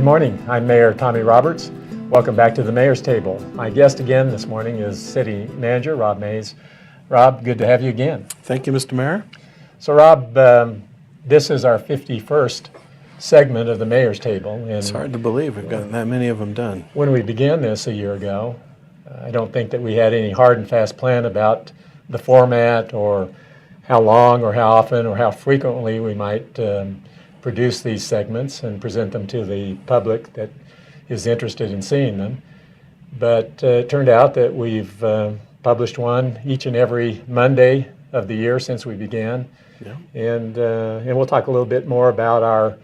morning. I'm Mayor Tommy Roberts. Welcome back to the Mayor's Table. My guest again this morning is City Manager Rob Mays. Rob, good to have you again. Thank you, Mr. Mayor. So Rob, this is our 51st segment of the Mayor's Table. And it's hard to believe we've gotten that many of them done. When we began this a year ago, I don't think that we had any hard and fast plan about the format or how long or how often or how frequently we might produce these segments and present them to the public that is interested in seeing them. But it turned out that we've published one each and every Monday of the year since we began. Yeah. And we'll talk a little bit more about our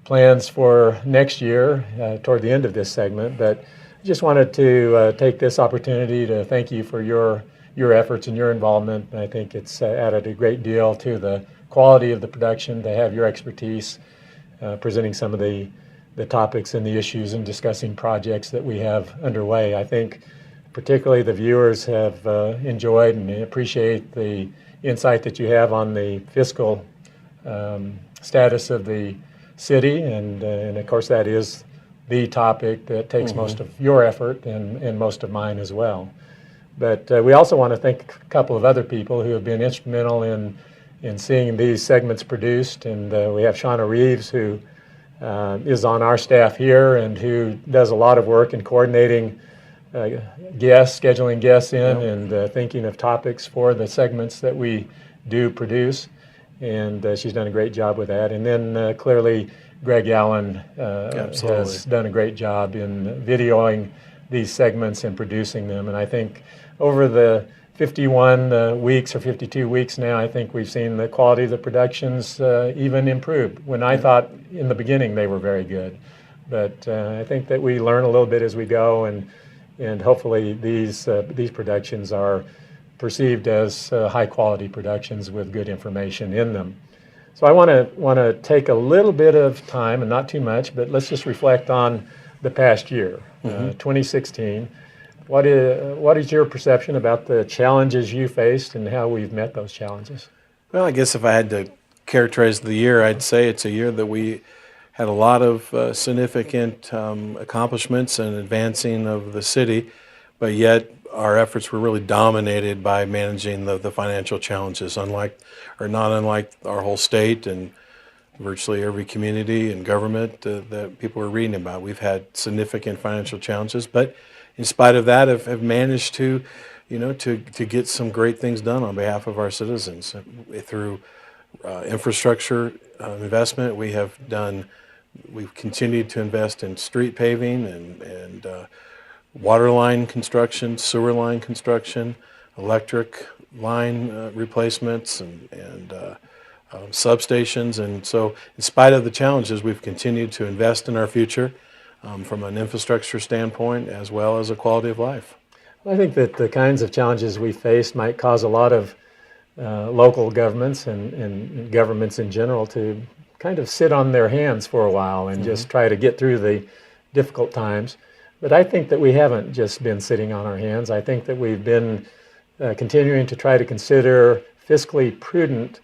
plans for next year toward the end of this segment. But I just wanted to take this opportunity to thank you for your efforts and your involvement. And I think it's added a great deal to the quality of the production to have your expertise presenting some of the topics and the issues and discussing projects that we have underway. I think particularly the viewers have enjoyed and appreciate the insight that you have on the fiscal status of the city, and of course that is the topic that takes most of your effort and most of mine as well. But we also want to thank a couple of other people who have been instrumental in seeing these segments produced, and we have Shauna Reeves, who is on our staff here and who does a lot of work in coordinating guests, scheduling guests in, and thinking of topics for the segments that we do produce. And she's done a great job with that. And then clearly Greg Allen has done a great job in videoing these segments and producing them. And I think over the 51 weeks or 52 weeks now, I think we've seen the quality of the productions even improve. When I thought in the beginning they were very good. But I think that we learn a little bit as we go, and hopefully these productions are perceived as high quality productions with good information in them. So I want to take a little bit of time, and not too much, but let's just reflect on the past year, 2016. What is your perception about the challenges you faced and how we've met those challenges? Well, I guess if I had to characterize the year, I'd say it's a year that we had a lot of significant accomplishments and advancing of the city, but yet our efforts were really dominated by managing the financial challenges, not unlike our whole state and virtually every community and government that people are reading about. We've had significant financial challenges, but in spite of that, have managed to get some great things done on behalf of our citizens through infrastructure investment. We've continued to invest in street paving and water line construction, sewer line construction, electric line replacements, and substations. And so in spite of the challenges, we've continued to invest in our future from an infrastructure standpoint as well as a quality of life. I think that the kinds of challenges we face might cause a lot of local governments and governments in general to kind of sit on their hands for a while and just try to get through the difficult times. But I think that we haven't just been sitting on our hands. I think that we've been continuing to try to consider fiscally prudent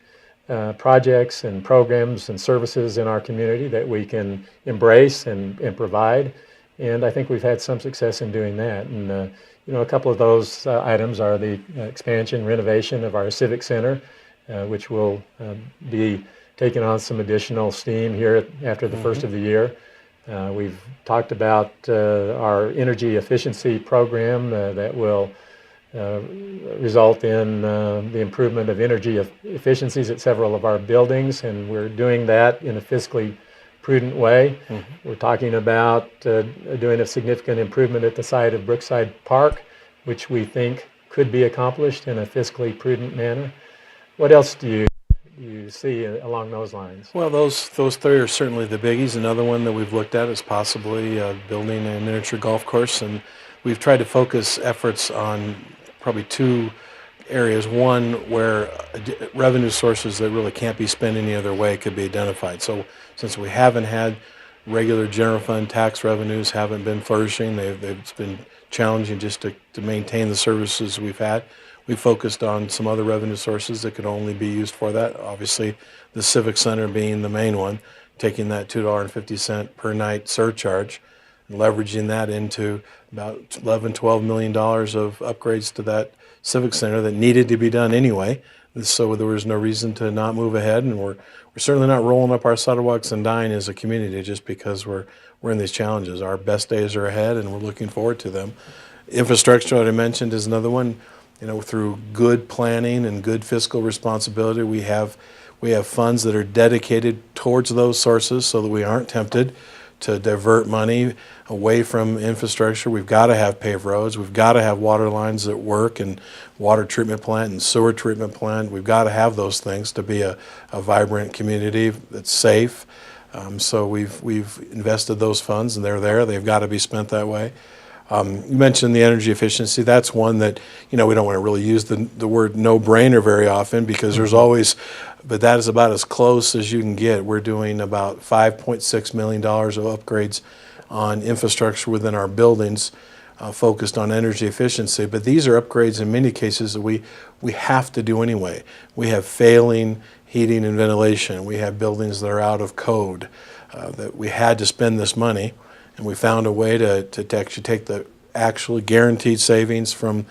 projects and programs and services in our community that we can embrace and provide. And I think we've had some success in doing that. And a couple of those items are the expansion, renovation of our Civic Center, which will be taking on some additional steam here after the first of the year. We've talked about our energy efficiency program that will result in the improvement of energy efficiencies at several of our buildings, and we're doing that in a fiscally prudent way. We're talking about doing a significant improvement at the site of Brookside Park, which we think could be accomplished in a fiscally prudent manner. What else do you see along those lines? Well, those three are certainly the biggies. Another one that we've looked at is possibly building a miniature golf course, and we've tried to focus efforts on probably two areas. One where revenue sources that really can't be spent any other way could be identified. So since we haven't had regular general fund tax revenues, haven't been flourishing, it's been challenging just to maintain the services we've had. We focused on some other revenue sources that could only be used for that. Obviously, the Civic Center being the main one, taking that $2.50 per night surcharge and leveraging that into about $11-12 million of upgrades to that civic center that needed to be done anyway. So there was no reason to not move ahead, and we're certainly not rolling up our sidewalks and dying as a community just because we're in these challenges. Our best days are ahead, and we're looking forward to them. Infrastructure, that I mentioned, is another one. Through good planning and good fiscal responsibility, we have funds that are dedicated towards those sources so that we aren't tempted to divert money away from infrastructure. We've got to have paved roads. We've got to have water lines that work, and water treatment plant and sewer treatment plant. We've got to have those things to be a vibrant community that's safe. So we've invested those funds, and they're there. They've got to be spent that way. You mentioned the energy efficiency. That's one that, we don't want to really use the word no-brainer very often because there's always, but that is about as close as you can get. We're doing about $5.6 million of upgrades on infrastructure within our buildings focused on energy efficiency. But these are upgrades in many cases that we have to do anyway. We have failing heating and ventilation. We have buildings that are out of code that we had to spend this money. And we found a way to actually take the actually guaranteed savings from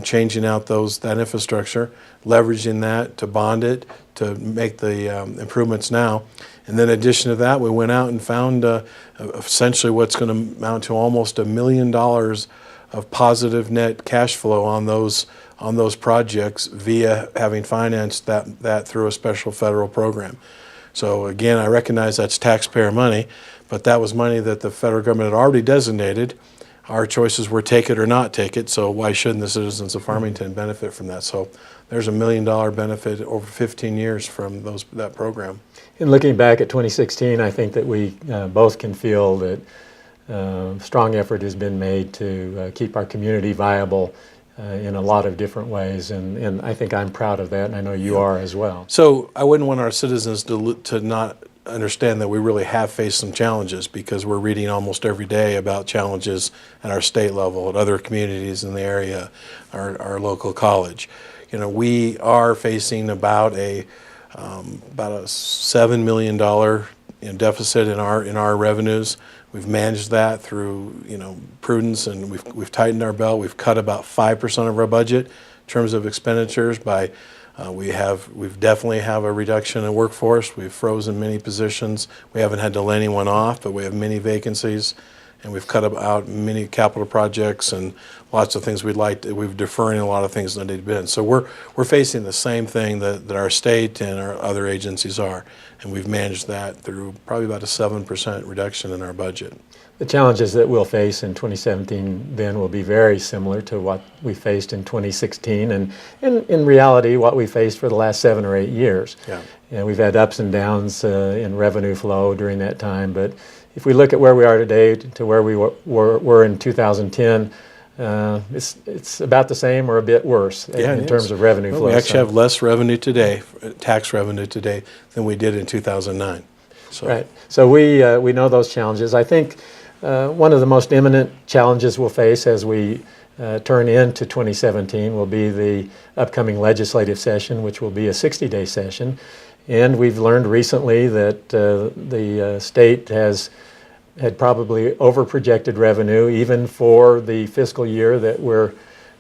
changing out that infrastructure, leveraging that to bond it, to make the improvements now. And then in addition to that, we went out and found essentially what's going to amount to almost $1 million of positive net cash flow on those projects via having financed that through a special federal program. So again, I recognize that's taxpayer money, but that was money that the federal government had already designated. Our choices were take it or not take it, so why shouldn't the citizens of Farmington benefit from that? So there's $1 million benefit over 15 years from that program. And looking back at 2016, I think that we both can feel that strong effort has been made to keep our community viable in a lot of different ways, and I think I'm proud of that, and I know you are as well. So I wouldn't want our citizens to not understand that we really have faced some challenges, because we're reading almost every day about challenges at our state level, at other communities in the area, our local college. We are facing about a $7 million deficit in our revenues. We've managed that through prudence, and we've tightened our belt. We've cut about 5% of our budget in terms of expenditures. We've definitely have a reduction in workforce. We've frozen many positions. We haven't had to lay anyone off, but we have many vacancies, and we've cut out many capital projects and lots of things we're deferring a lot of things that need to be done. So we're facing the same thing that our state and our other agencies are, and we've managed that through probably about a 7% reduction in our budget. The challenges that we'll face in 2017 then will be very similar to what we faced in 2016, and in reality what we faced for the last 7 or 8 years. Yeah. We've had ups and downs in revenue flow during that time, but if we look at where we are today to where we were in 2010, it's about the same or a bit worse in terms of revenue flow. We actually have less revenue today, tax revenue today, than we did in 2009. So. Right. So we know those challenges. I think one of the most imminent challenges we'll face as we turn into 2017 will be the upcoming legislative session, which will be a 60-day session. And we've learned recently that the state had probably overprojected revenue even for the fiscal year that we're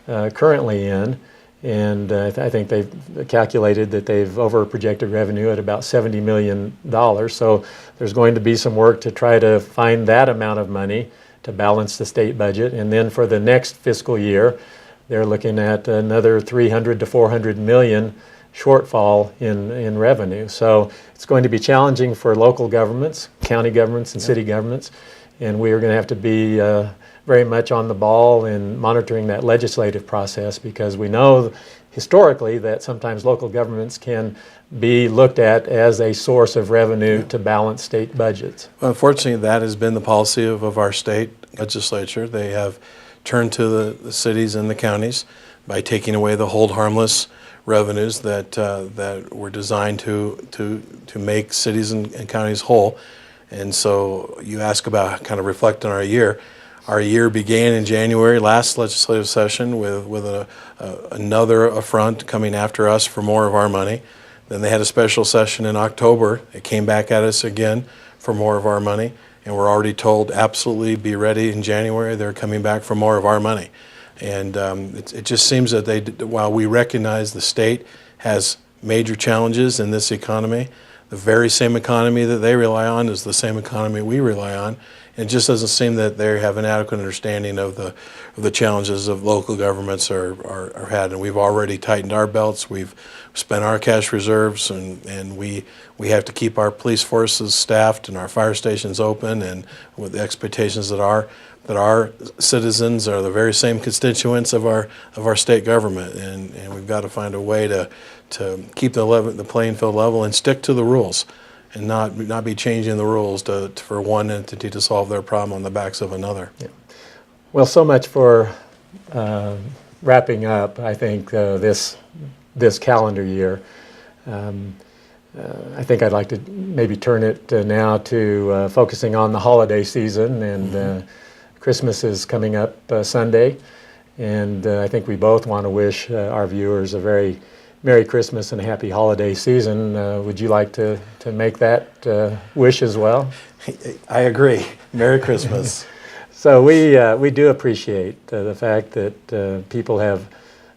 currently in. And I think they've calculated that they've overprojected revenue at about $70 million. So there's going to be some work to try to find that amount of money to balance the state budget. And then for the next fiscal year, they're looking at another $300 to $400 million shortfall in revenue. So it's going to be challenging for local governments, county governments, and city governments. And we are going to have to be very much on the ball in monitoring that legislative process, because we know historically that sometimes local governments can be looked at as a source of revenue to balance state budgets. Well, unfortunately, that has been the policy of our state legislature. They have turned to the cities and the counties by taking away the hold harmless revenues that were designed to make cities and counties whole. And so you ask about kind of reflect on our year. Our year began in January, last legislative session, with another affront coming after us for more of our money. Then they had a special session in October. It came back at us again for more of our money, and we're already told absolutely be ready in January. They're coming back for more of our money. And it just seems that while we recognize the state has major challenges in this economy, the very same economy that they rely on is the same economy we rely on. And it just doesn't seem that they have an adequate understanding of the challenges of local governments are had. And we've already tightened our belts. We've spent our cash reserves, and we have to keep our police forces staffed and our fire stations open, and with the expectations that our citizens are the very same constituents of our state government, and we've got to find a way to keep the playing field level and stick to the rules, and not be changing the rules for one entity to solve their problem on the backs of another. Yeah. Well, so much for wrapping up, I think, this calendar year. I think I'd like to maybe turn it now to focusing on the holiday season, and Christmas is coming up Sunday, and I think we both want to wish our viewers a very Merry Christmas and a happy holiday season. Would you like to make that wish as well? I agree. Merry Christmas. So we do appreciate the fact that people have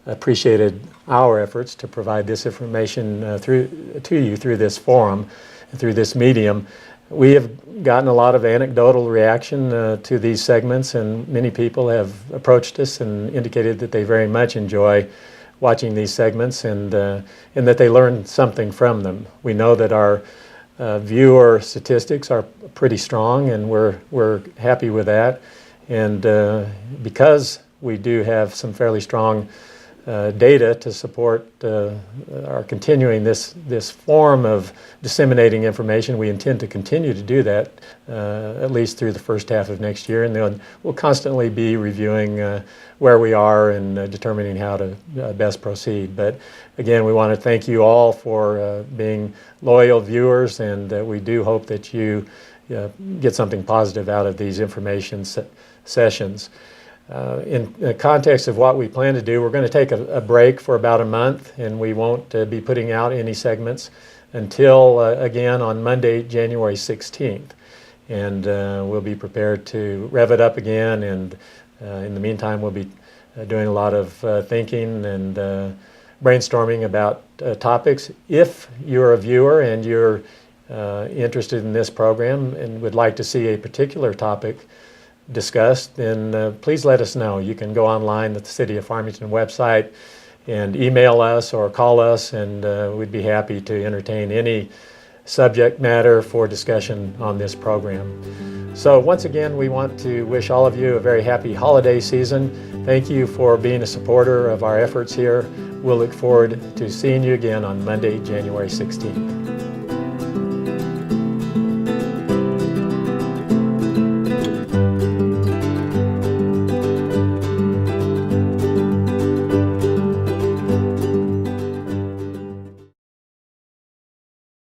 appreciated our efforts to provide this information to you through this forum and through this medium. We have gotten a lot of anecdotal reaction to these segments, and many people have approached us and indicated that they very much enjoy watching these segments, and that they learn something from them. We know that our viewer statistics are pretty strong, and we're happy with that. And because we do have some fairly strong data to support our continuing this form of disseminating information, we intend to continue to do that at least through the first half of next year, and then we'll constantly be reviewing where we are and determining how to best proceed. But again, we want to thank you all for being loyal viewers, and we do hope that you get something positive out of these information sessions. In the context of what we plan to do, we're going to take a break for about a month, and we won't be putting out any segments until, again, on Monday, January 16th. And we'll be prepared to rev it up again, and in the meantime, we'll be doing a lot of thinking and brainstorming about topics. If you're a viewer and you're interested in this program and would like to see a particular topic discussed, then please let us know. You can go online at the City of Farmington website and email us or call us, and we'd be happy to entertain any subject matter for discussion on this program. So once again, we want to wish all of you a very happy holiday season. Thank you for being a supporter of our efforts here. We'll look forward to seeing you again on Monday, January 16th.